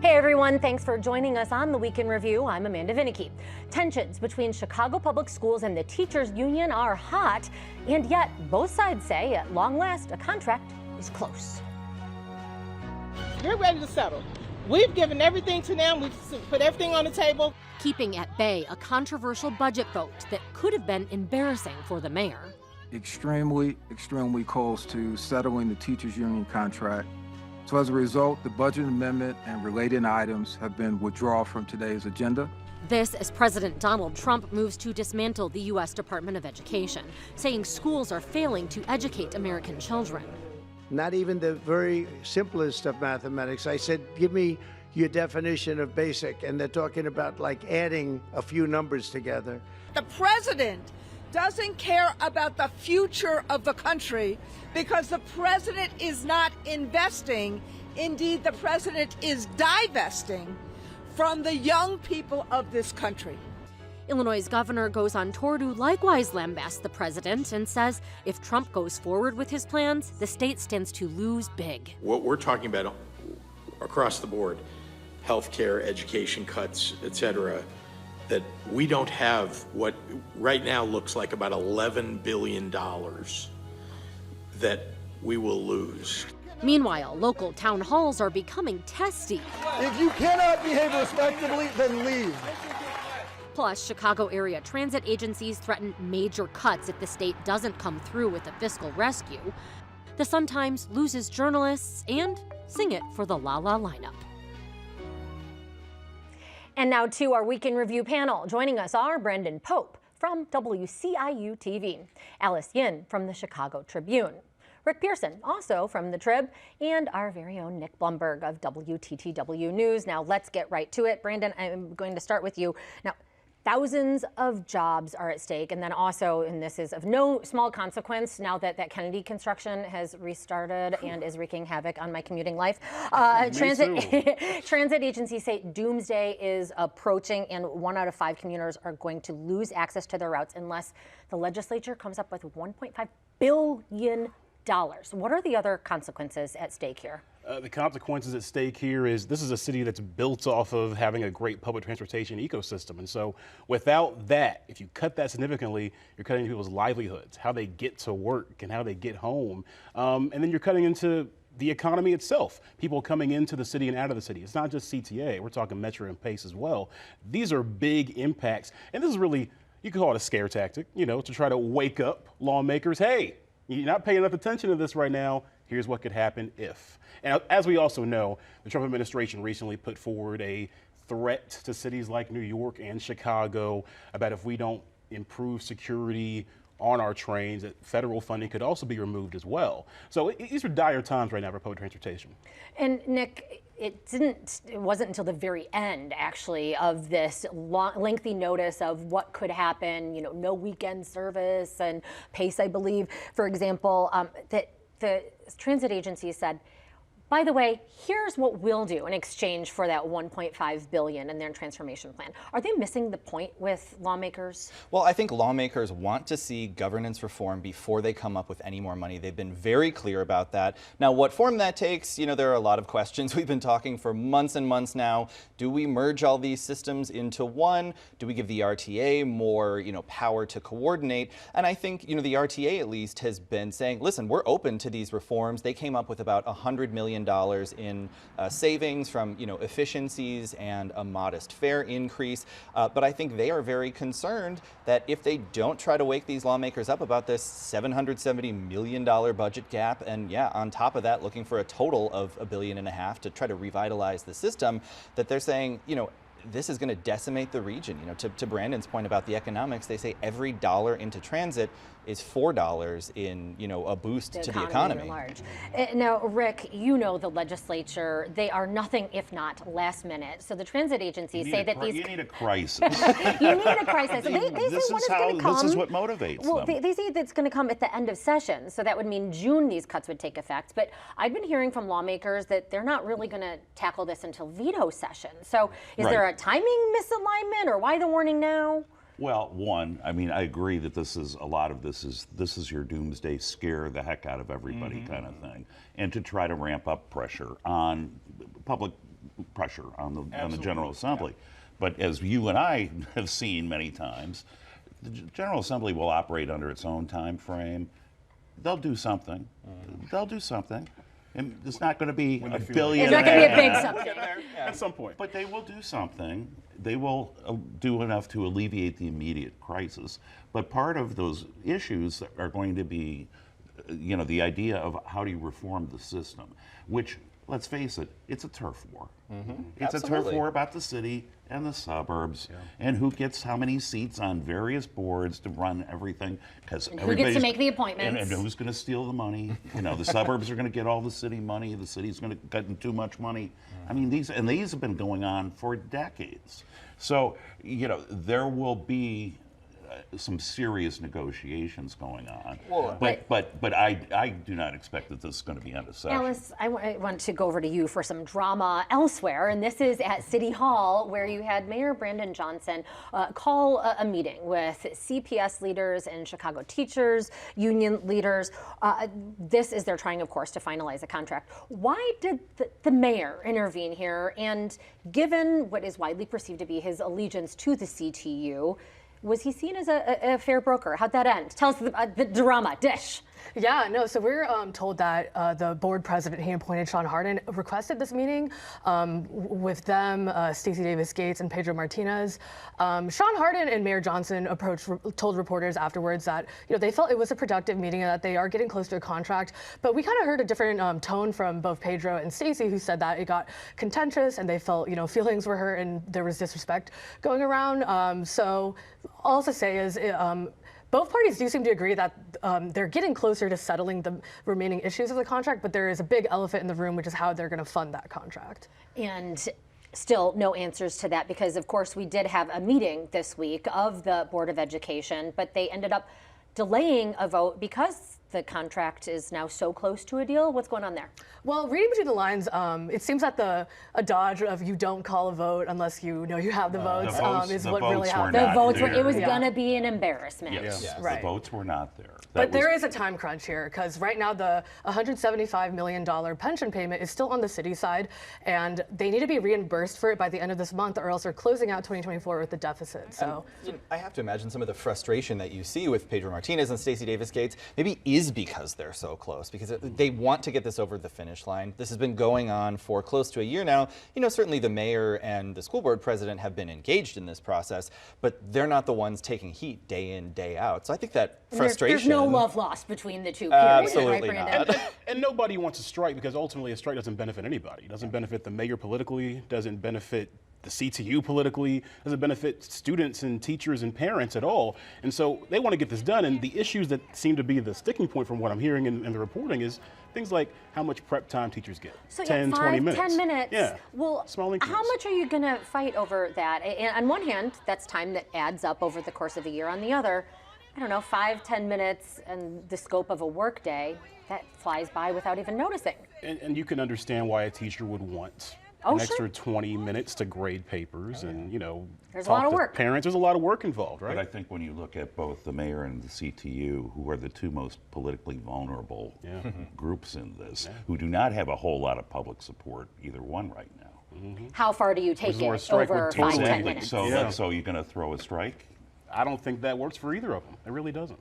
Hey everyone, thanks for joining us on the Week in Review. I'm Amanda Vinicky. Tensions between Chicago Public Schools and the teachers union are hot, and yet both sides say at long last a contract is close. We're ready to settle. We've given everything to them. We've put everything on the table. Keeping at bay a controversial budget vote that could have been embarrassing for the mayor. Extremely close to settling the teachers union contract. So as a result, the budget amendment and related items have been withdrawn from today's agenda. This as President Donald Trump moves to dismantle the U.S. Department of Education, saying schools are failing to educate American children. Not even the very simplest of mathematics. I said, give me your definition of basic, and they're talking about like adding a few numbers together. The president doesn't care about the future of the country because the president is not investing. Indeed, the president is divesting from the young people of this country. Illinois' governor goes on tour to likewise lambast the president and says if Trump goes forward with his plans, the state stands to lose big. What we're talking about across the board, healthcare, education cuts, et cetera, that we don't have what right now looks like about $11 billion that we will lose. Meanwhile, local town halls are becoming testy. If you cannot behave respectably, then leave. Plus, Chicago area transit agencies threaten major cuts if the state doesn't come through with a fiscal rescue. The Sun-Times loses journalists and sing it for the La La lineup. And now to our Week in Review panel. Joining us are Brendan Pope from WCIU TV, Alice Yin from the Chicago Tribune, Rick Pearson, also from the Trib, and our very own Nick Blumberg of WTTW News. Now let's get right to it. Brandon, I'm going to start with you. Now, thousands of jobs are at stake, and then also, and this is of no small consequence now that Kennedy construction has restarted and is wreaking havoc on my commuting life. Transit agencies say doomsday is approaching, and 1 out of 5 commuters are going to lose access to their routes unless the legislature comes up with $1.5 billion. What are the other consequences at stake here? The consequences at stake here is this is a city that's built off of having a great public transportation ecosystem. And so without that, if you cut that significantly, you're cutting people's livelihoods, how they get to work and how they get home. And then you're cutting into the economy itself, people coming into the city and out of the city. It's not just CTA, we're talking Metro and Pace as well. These are big impacts. And this is really, you could call it a scare tactic, to try to wake up lawmakers. Hey, you're not paying enough attention to this right now. Here's what could happen if. And as we also know, the Trump administration recently put forward a threat to cities like New York and Chicago about if we don't improve security on our trains, that federal funding could also be removed as well. So these are dire times right now for public transportation. And Nick, it wasn't until the very end, actually, of this lengthy notice of what could happen, no weekend service and Pace, I believe, for example, that the transit agency said, by the way, here's what we'll do in exchange for that $1.5 billion in their transformation plan. Are they missing the point with lawmakers? Well, I think lawmakers want to see governance reform before they come up with any more money. They've been very clear about that. Now, what form that takes, there are a lot of questions. We've been talking for months and months now. Do we merge all these systems into one? Do we give the RTA more, power to coordinate? And I think, the RTA at least has been saying, listen, we're open to these reforms. They came up with about $100 million in savings from efficiencies and a modest fare increase. But I think they are very concerned that if they don't try to wake these lawmakers up about this $770 million budget gap, and on top of that, looking for a total of $1.5 billion to try to revitalize the system, that they're saying, this is going to decimate the region. To Brandon's point about the economics, they say every dollar into transit is $4 in, a boost to the economy. Now, Rick, the legislature, they are nothing if not last minute. So the transit agencies say that you need a crisis. You need a crisis. They say this is what motivates them. They say that's going to come at the end of session. So that would mean June these cuts would take effect. But I've been hearing from lawmakers that they're not really going to tackle this until veto session. So is there a timing misalignment, or why the warning now? Well, one, I agree that this is your doomsday scare the heck out of everybody kind of thing, and to try to ramp up pressure on public pressure on the General Assembly. But as you and I have seen many times, the General Assembly will operate under its own time frame. They'll do something. They'll do something. And it's not going to be a billion. It's not going to be a big something. At some point. But they will do something. They will do enough to alleviate the immediate crisis. But part of those issues are going to be, the idea of how do you reform the system, which, let's face it, it's a turf war. It's a turf war about the city and the suburbs, and who gets how many seats on various boards to run everything. Because who gets to make the appointments. And who's going to steal the money? The suburbs are going to get all the city money. The city's going to get too much money. I mean, these have been going on for decades. So, there will be some serious negotiations going on. But I do not expect that this is going to be end of session. Alice, I want to go over to you for some drama elsewhere, and this is at City Hall, where you had Mayor Brandon Johnson call a meeting with CPS leaders and Chicago teachers, union leaders. This is they're trying, of course, to finalize a contract. Why did the mayor intervene here? And given what is widely perceived to be his allegiance to the CTU, was he seen as a fair broker? How'd that end? Tell us the drama dish. Yeah, no, so we're told that the board president he appointed, Sean Hardin, requested this meeting with them, Stacey Davis Gates and Pedro Martinez. Sean Hardin and Mayor Johnson told reporters afterwards that they felt it was a productive meeting and that they are getting close to a contract. But we kind of heard a different tone from both Pedro and Stacey, who said that it got contentious and they felt feelings were hurt and there was disrespect going around. So all to say is. Both parties do seem to agree that they're getting closer to settling the remaining issues of the contract, but there is a big elephant in the room, which is how they're going to fund that contract. And still no answers to that because, of course, we did have a meeting this week of the Board of Education, but they ended up delaying a vote because the contract is now so close to a deal. What's going on there? Well, reading between the lines, it seems that a dodge of you don't call a vote unless you know you have the votes, is what really happened. The votes were, it was going to be an embarrassment. Yes, right. The votes were not there. But there is a time crunch here because right now the $175 million pension payment is still on the city side, and they need to be reimbursed for it by the end of this month, or else they're closing out 2024 with a deficit. So I have to imagine some of the frustration that you see with Pedro Martinez and Stacey Davis Gates maybe is because they're so close, because they want to get this over the finish line. This has been going on for close to a year now. Certainly the mayor and the school board president have been engaged in this process, but they're not the ones taking heat day in, day out. So I think that frustration. There's no love lost between the two. Absolutely right, not. And nobody wants a strike because ultimately a strike doesn't benefit anybody. It doesn't benefit the mayor politically, doesn't benefit the CTU politically, doesn't benefit students and teachers and parents at all. And so they want to get this done. And the issues that seem to be the sticking point from what I'm hearing in the reporting is things like how much prep time teachers get. So 10, 5, 20 minutes. 10 minutes. Yeah. Well, small increments. How much are you going to fight over that? And on one hand, that's time that adds up over the course of a year. On the other, I don't know, 5, 10 minutes and the scope of a work day, that flies by without even noticing. And you can understand why a teacher would want an extra 20 minutes to grade papers and, there's a lot of work. Parents, there's a lot of work involved, right? But I think when you look at both the mayor and the CTU, who are the two most politically vulnerable groups in this, who do not have a whole lot of public support, either one right now. How far do you take it over 5, 10 minutes? So you're going to throw a strike? I don't think that works for either of them. It really doesn't.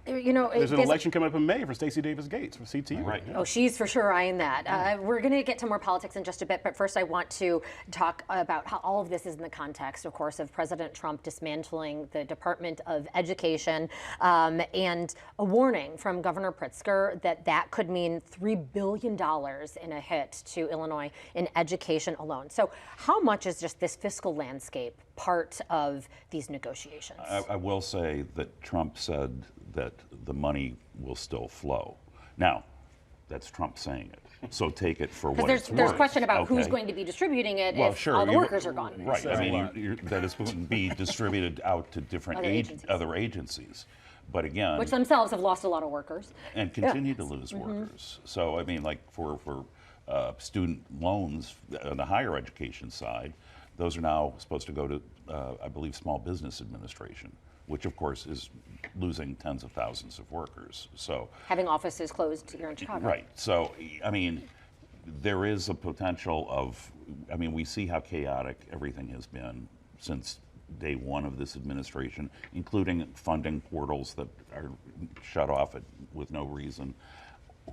There's an election coming up in May for Stacey Davis Gates for CTU. Right. Oh, she's for sure eyeing that. We're going to get to more politics in just a bit, but first I want to talk about how all of this is in the context, of course, of President Trump dismantling the Department of Education and a warning from Governor Pritzker that could mean $3 billion in a hit to Illinois in education alone. So how much is just this fiscal landscape part of these negotiations? I will say that Trump said that the money will still flow. Now, that's Trump saying it, so take it for what it's worth. There's question about who's going to be distributing it if all the workers are gone. Right, I mean, that is going to be distributed out to different other agencies. But again, which themselves have lost a lot of workers. And continue to lose workers. So, I mean, like for student loans on the higher education side, those are now supposed to go to, I believe, Small Business Administration, which of course is losing tens of thousands of workers. So having offices closed here in Chicago. Right. So I mean, there is a potential of, I mean, we see how chaotic everything has been since day one of this administration, including funding portals that are shut off with no reason.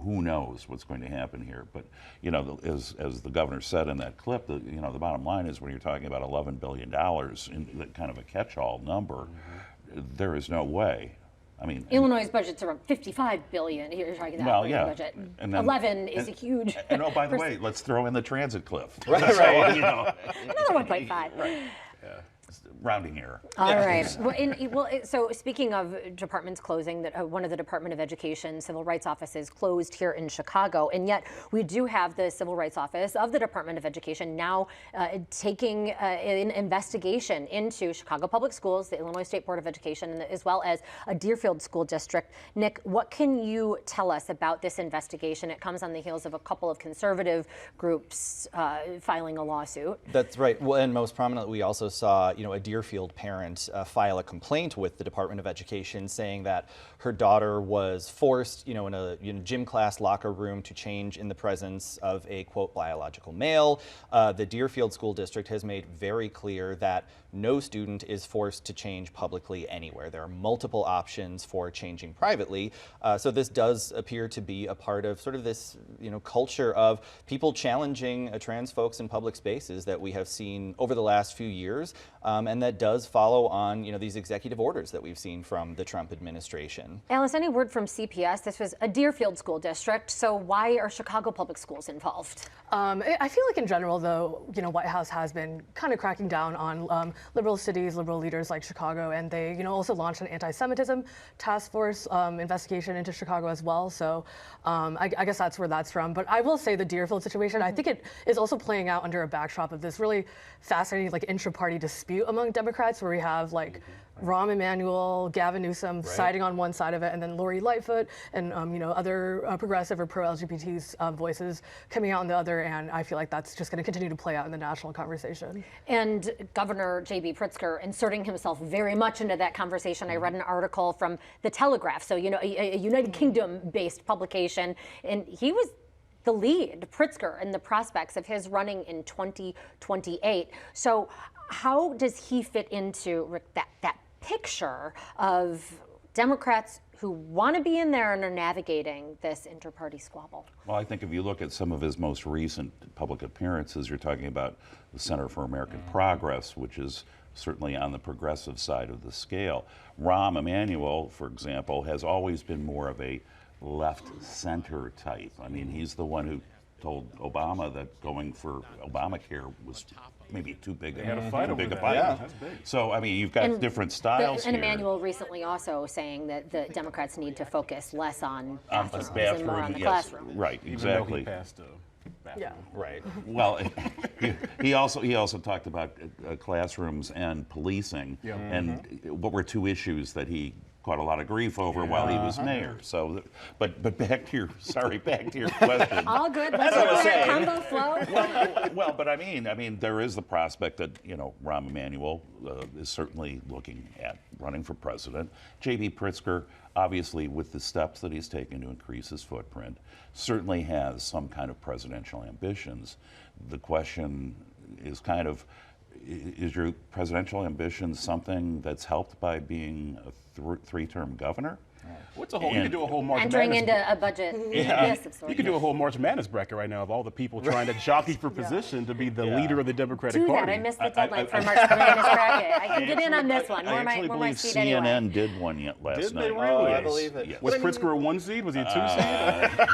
Who knows what's going to happen here? But you know, as the governor said in that clip, the bottom line is when you're talking about $11 billion in that kind of a catch-all number, there is no way. I mean, Illinois' budget's around $55 billion. You're talking about budget. And then, 11 is a huge. And oh, by the way, let's throw in the transit cliff. Right, so, right. You know, Another 1.5. Right. Yeah. Rounding error. All right. So speaking of departments closing, that one of the Department of Education civil rights offices closed here in Chicago, and yet we do have the Civil Rights Office of the Department of Education now taking an investigation into Chicago Public Schools, the Illinois State Board of Education, as well as a Deerfield School District. Nick, what can you tell us about this investigation? It comes on the heels of a couple of conservative groups filing a lawsuit. That's right. Well, and most prominently, we also saw, a Deerfield parent file a complaint with the Department of Education saying that her daughter was forced, in a gym class locker room to change in the presence of a, quote, biological male. The Deerfield School District has made very clear that no student is forced to change publicly anywhere. There are multiple options for changing privately. So this does appear to be a part of sort of this, culture of people challenging trans folks in public spaces that we have seen over the last few years. And that does follow on, these executive orders that we've seen from the Trump administration. Alice, any word from CPS? This was a Deerfield school district, so why are Chicago Public Schools involved? I feel like in general, though, White House has been kind of cracking down on liberal cities, liberal leaders like Chicago, and they, also launched an anti-Semitism task force investigation into Chicago as well. So I guess that's where that's from. But I will say the Deerfield situation, I think it is also playing out under a backdrop of this really fascinating, intra-party dispute among Democrats, where we have Rahm Emanuel, Gavin Newsom siding on one side of it, and then Lori Lightfoot and other progressive or pro-LGBT voices coming out on the other. And I feel like that's just going to continue to play out in the national conversation. And Governor J.B. Pritzker inserting himself very much into that conversation. I read an article from The Telegraph, so a United Kingdom-based publication, and he was the lead, Pritzker, in the prospects of his running in 2028. So how does he fit into that picture of Democrats who want to be in there and are navigating this inter-party squabble? Well, I think if you look at some of his most recent public appearances, you're talking about the Center for American Progress, which is certainly on the progressive side of the scale. Rahm Emanuel, for example, has always been more of a left-center type. I mean, he's the one who told Obama that going for Obamacare was maybe too big a fight. Yeah, that's big. So, I mean, you've got different styles and here. Emanuel recently also saying that the Democrats need to focus less on bathrooms and more on the yes, classroom. right, Even exactly. though he passed Yeah, right. Well, he also talked about classrooms and policing, and what were two issues that he caught a lot of grief over while he was mayor. So, but back to your question. All good. Let's go to combo flow. Well, but I mean, there is the prospect that Rahm Emanuel is certainly looking at running for president. J.B. Pritzker, obviously, with the steps that he's taken to increase his footprint, certainly has some kind of presidential ambitions. The question is kind of, is your presidential ambition something that's helped by being a three-term governor? What's a whole? You could do a whole March Entering Madness. into a budget. Yes, of sorts. You could do a whole March Madness bracket right now of all the people trying to jockey for position to be the leader of the Democratic Party. I missed the deadline for March Madness bracket. I can get in on this one. I actually believe CNN did one last Did night. they really? Oh, I believe it. Yes. Was Pritzker a 1 seed? Was he a 2 seed?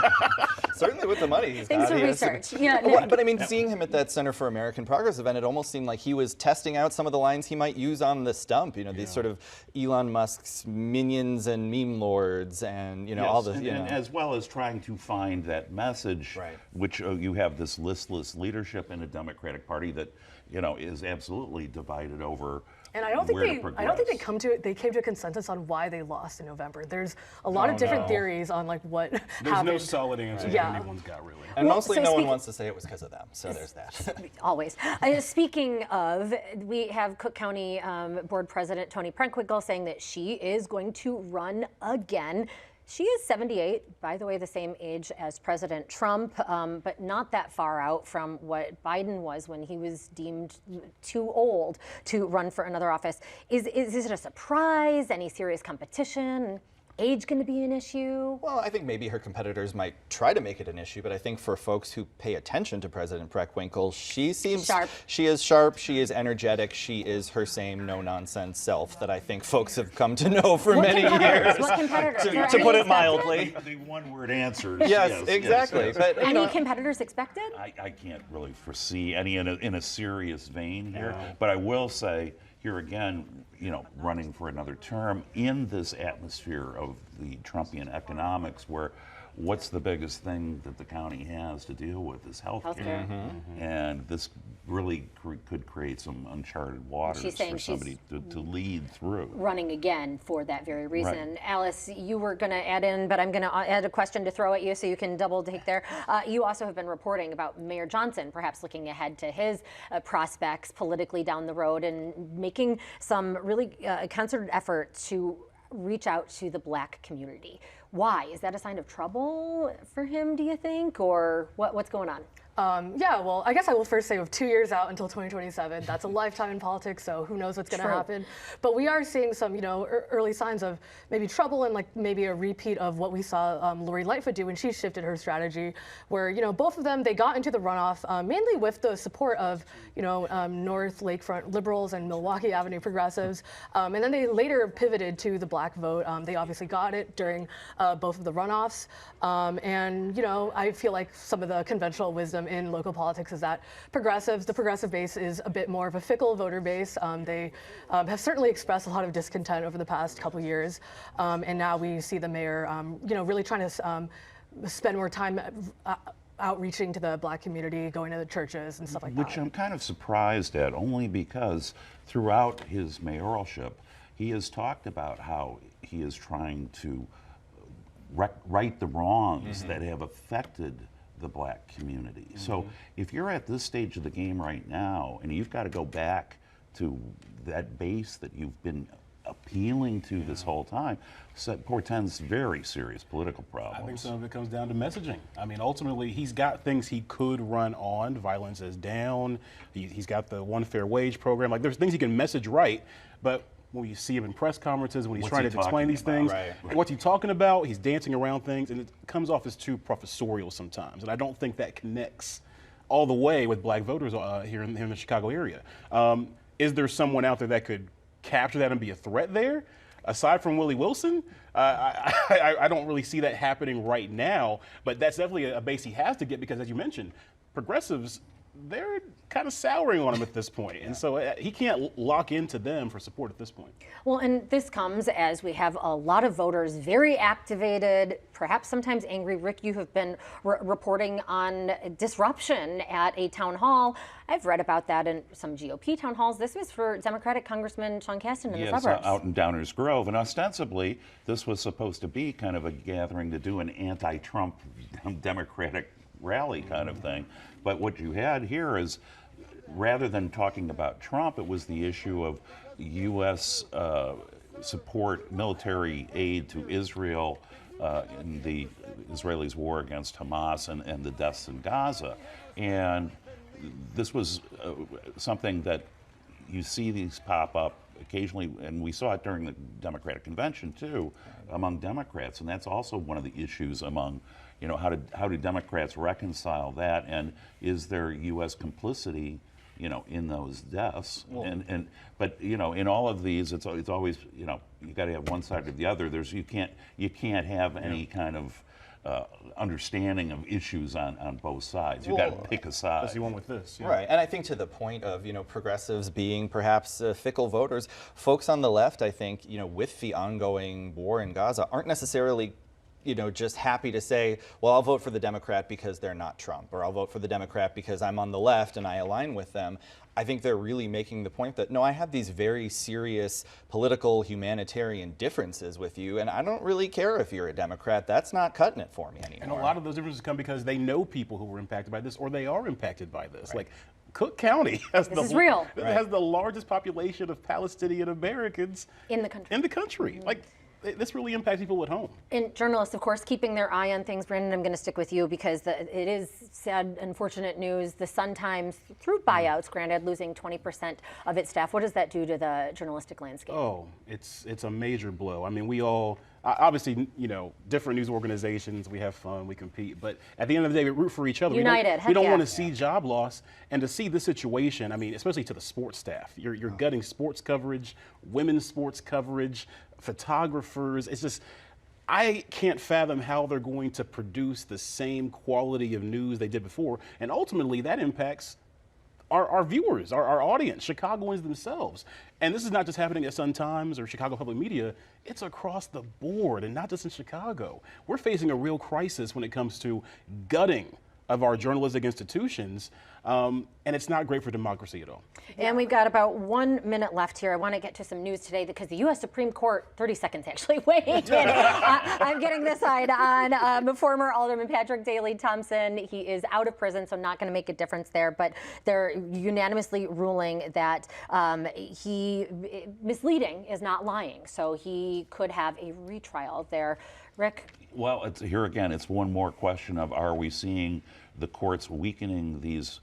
Certainly with the money he's Things got. to research. Yeah, But I mean, seeing him at that Center for American Progress event, it almost seemed like he was testing out some of the lines he might use on the stump. These sort of Elon Musk's minions and meme lords, and all the. And as well as trying to find that message, which you have this listless leadership in a Democratic Party that is absolutely divided over. And I don't think they came to a consensus on why they lost in November. There's a lot of different theories on what happened. There's no solid answer that anyone's got really. And mostly no one wants to say it was because of them. So there's that. Always. Speaking of, we have Cook County Board President Toni Prenkwinkle saying that she is going to run again. She is 78, by the way, the same age as President Trump, but not that far out from what Biden was when he was deemed too old to run for another office. Is it a surprise? Any serious competition? Age going to be an issue? Well, I think maybe her competitors might try to make it an issue, but I think for folks who pay attention to President Preckwinkle, she seems sharp. She is sharp, she is energetic, she is her same no-nonsense self that I think folks have come to know for many years. What competitors? To put it mildly. The one-word answer. Yes, exactly. Yes. But, Any competitors expected? I can't really foresee any in a serious vein here, but I will say here again, running for another term in this atmosphere of the Trumpian economics where what's the biggest thing that the county has to deal with is healthcare. And this really could create some uncharted waters for somebody to lead through. Running again for that very reason. Right. Alice, you were going to add in, but I'm going to add a question to throw at you so you can double take there. You also have been reporting about Mayor Johnson perhaps looking ahead to his prospects politically down the road and making some really concerted effort to reach out to the Black community. Why? Is that a sign of trouble for him, do you think? Or what's going on? Yeah, well, I guess I will first say we have 2 years out until 2027. That's a lifetime in politics, so who knows what's going to happen. But we are seeing some, early signs of maybe trouble and like maybe a repeat of what we saw Lori Lightfoot do when she shifted her strategy, where, both of them, they got into the runoff mainly with the support of, North Lakefront liberals and Milwaukee Avenue progressives. And then they later pivoted to the Black vote. They obviously got it during both of the runoffs. And, I feel like some of the conventional wisdom in local politics is that the progressive base is a bit more of a fickle voter base. They have certainly expressed a lot of discontent over the past couple of years. And now we see the mayor, really trying to spend more time outreaching to the Black community, going to the churches and stuff like that. Which I'm kind of surprised at, only because throughout his mayoralship, he has talked about how he is trying to right the wrongs that have affected the Black community. So if you're at this stage of the game right now and you've got to go back to that base that you've been appealing to this whole time, so it portends very serious political problems. I think some of it comes down to messaging. I mean, ultimately, he's got things he could run on. Violence is down. He's got the one fair wage program. Like, there's things he can message right, but when you see him in press conferences, when he's trying to explain these things, what's he talking about? He's dancing around things, and it comes off as too professorial sometimes. And I don't think that connects all the way with Black voters here in the Chicago area. Is there someone out there that could capture that and be a threat there? Aside from Willie Wilson, I don't really see that happening right now, but that's definitely a base he has to get because, as you mentioned, progressives, they're kind of souring on him at this point. And so he can't lock into them for support at this point. Well, and this comes as we have a lot of voters very activated, perhaps sometimes angry. Rick, you have been reporting on disruption at a town hall. I've read about that in some GOP town halls. This was for Democratic Congressman Sean Casten in the suburbs. Out in Downers Grove. And ostensibly, this was supposed to be kind of a gathering to do an anti-Trump Democratic rally kind of thing. But what you had here is, rather than talking about Trump, it was the issue of U.S. support, military aid to Israel in the Israelis' war against Hamas and the deaths in Gaza. And this was something that you see these pop up occasionally, and we saw it during the Democratic convention too, among Democrats, and that's also one of the issues among, how do Democrats reconcile that, and is there U.S. complicity, in those deaths? But in all of these, it's always, you got to have one side or the other. You can't have any kind of understanding of issues on both sides. You've got to pick a side. Especially one with this. Yeah. Right, and I think to the point of, progressives being perhaps fickle voters, folks on the left, I think, with the ongoing war in Gaza aren't necessarily just happy to say, well, I'll vote for the Democrat because they're not Trump, or I'll vote for the Democrat because I'm on the left and I align with them. I think they're really making the point that, no, I have these very serious political, humanitarian differences with you, and I don't really care if you're a Democrat. That's not cutting it for me anymore. And a lot of those differences come because they know people who were impacted by this, or they are impacted by this. Right. Like, Cook County has has the largest population of Palestinian Americans in the country. Like, this really impacts people at home. And journalists, of course, keeping their eye on things. Brandon, I'm going to stick with you because it is sad, unfortunate news. The Sun-Times, through buyouts, granted, losing 20% of its staff. What does that do to the journalistic landscape? Oh, it's a major blow. I mean, we all, obviously, different news organizations, we have fun, we compete, but at the end of the day, we root for each other. United, we don't want to see job loss, and to see this situation, I mean, especially to the sports staff. You're gutting sports coverage, women's sports coverage, photographers. It's just, I can't fathom how they're going to produce the same quality of news they did before, and ultimately that impacts our viewers, our audience, Chicagoans themselves. And this is not just happening at Sun-Times or Chicago Public Media, it's across the board, and not just in Chicago. We're facing a real crisis when it comes to gutting of our journalistic institutions, and it's not great for democracy at all. And we've got about 1 minute left here. I want to get to some news today because the U.S. Supreme Court, 30 seconds actually, weighing in. I'm getting this side on former Alderman Patrick Daley Thompson. He is out of prison, so not going to make a difference there, but they're unanimously ruling that misleading is not lying, so he could have a retrial there. Rick? Well, here again, it's one more question of, are we seeing the courts weakening these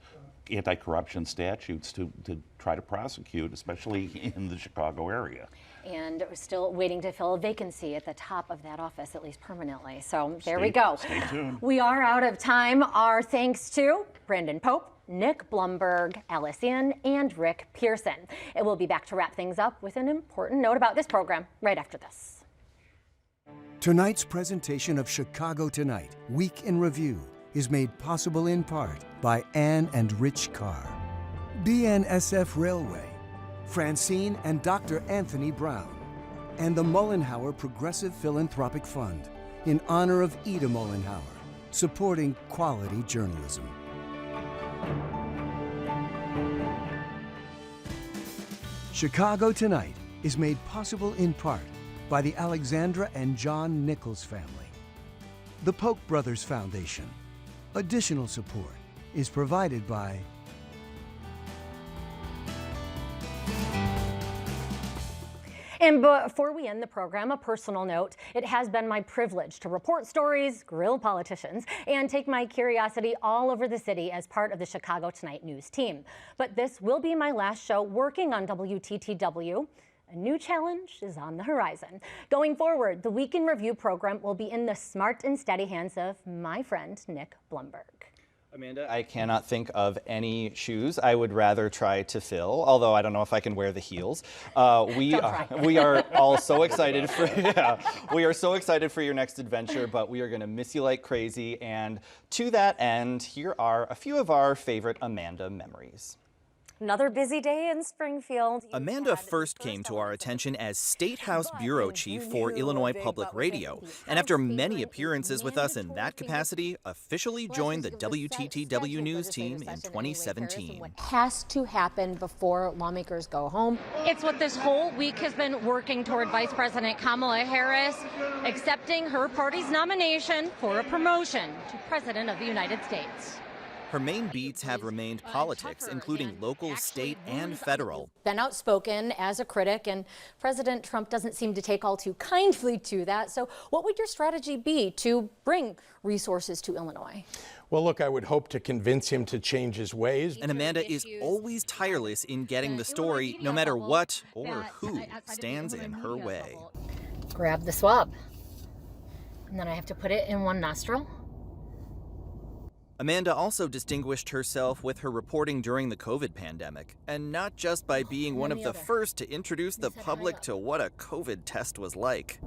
anti-corruption statutes to try to prosecute, especially in the Chicago area? And we're still waiting to fill a vacancy at the top of that office, at least permanently. So there we go. Stay tuned. We are out of time. Our thanks to Brandon Pope, Nick Blumberg, Alice Yin, and Rick Pearson. And we'll be back to wrap things up with an important note about this program right after this. Tonight's presentation of Chicago Tonight, Week in Review, is made possible in part by Ann and Rich Carr, BNSF Railway, Francine and Dr. Anthony Brown, and the Mollenhauer Progressive Philanthropic Fund in honor of Ida Mollenhauer, supporting quality journalism. Chicago Tonight is made possible in part by the Alexandra and John Nichols family, the Polk Brothers Foundation. Additional support is provided by And before we end the program, a personal note. It has been my privilege to report stories, grill politicians, and take my curiosity all over the city as part of the Chicago Tonight news team. But this will be my last show working on WTTW. A new challenge is on the horizon. Going forward, the Week in Review program will be in the smart and steady hands of my friend, Nick Blumberg. Amanda, I cannot think of any shoes I would rather try to fill, although I don't know if I can wear the heels. We are all so excited for we are so excited for your next adventure, but we are going to miss you like crazy. And to that end, here are a few of our favorite Amanda memories. Another busy day in Springfield. Amanda first came to our attention as State House Bureau Chief for Illinois Public Radio, and after many appearances with us in that capacity, officially joined the WTTW news team in 2017. Has to happen before lawmakers go home. It's what this whole week has been working toward. Vice President Kamala Harris accepting her party's nomination for a promotion to President of the United States. Her main beats have remained politics, including local, state, and federal. Been outspoken as a critic, and President Trump doesn't seem to take all too kindly to that. So what would your strategy be to bring resources to Illinois? Well, look, I would hope to convince him to change his ways. And Amanda is always tireless in getting the story, no matter what or who stands in her way. Grab the swab, and then I have to put it in one nostril. Amanda also distinguished herself with her reporting during the COVID pandemic, and not just by being one of the first to introduce the public to what a COVID test was like.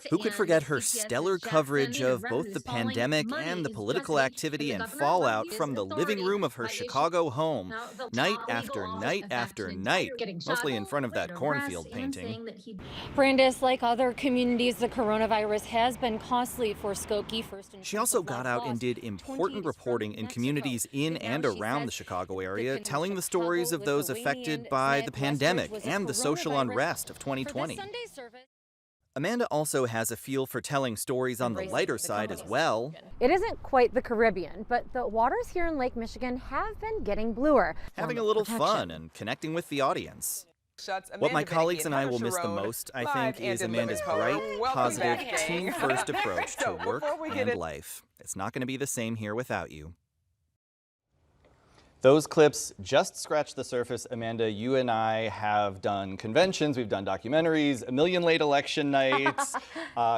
Who could forget her stellar coverage of both the pandemic and the political activity and fallout from the living room of her Chicago home, night after night after night, mostly in front of that cornfield painting. Brandis, like other communities, the coronavirus has been costly for Skokie. She also got out and did important reporting in communities in and around the Chicago area, telling the stories of those affected by the pandemic and the social unrest of 2020. Amanda also has a feel for telling stories on the lighter side as well. It isn't quite the Caribbean, but the waters here in Lake Michigan have been getting bluer. Having a little fun and connecting with the audience. What my colleagues and I will miss the most, I think, is Amanda's bright, positive, team-first approach to work and life. It's not going to be the same here without you. Those clips just scratch the surface. Amanda, you and I have done conventions, we've done documentaries, a million late election nights,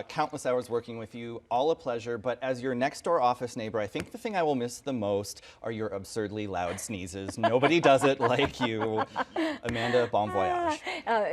countless hours working with you, all a pleasure. But as your next door office neighbor, I think the thing I will miss the most are your absurdly loud sneezes. Nobody does it like you. Amanda, bon voyage.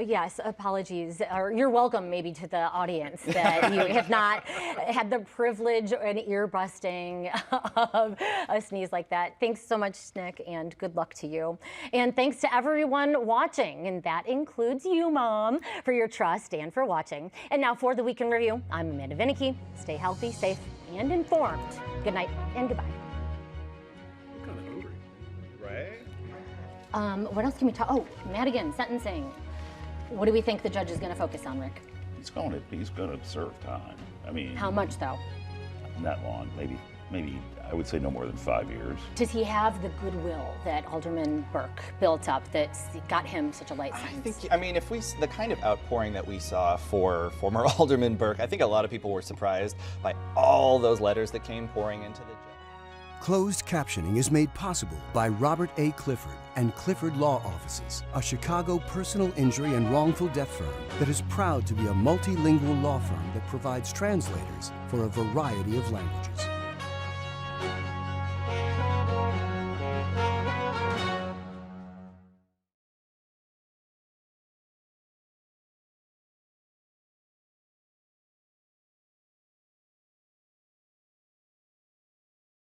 Yes, apologies. Or you're welcome maybe to the audience that you have not had the privilege or an ear busting of a sneeze like that. Thanks so much, Nick, and good luck to you. And thanks to everyone watching, and that includes you, Mom, for your trust and for watching. And now for the Week in Review, I'm Amanda Vinicky. Stay healthy, safe, and informed. Good night and goodbye. I'm kind of hungry, right? What else can we talk? Oh, Madigan, sentencing. What do we think the judge is going to focus on, Rick? He's going to serve time. I mean, How much, though? Not long, maybe I would say no more than 5 years. Does he have the goodwill that Alderman Burke built up that got him such a light sentence? I mean, if the kind of outpouring that we saw for former Alderman Burke, I think a lot of people were surprised by all those letters that came pouring into the judge. Closed captioning is made possible by Robert A. Clifford and Clifford Law Offices, a Chicago personal injury and wrongful death firm that is proud to be a multilingual law firm that provides translators for a variety of languages.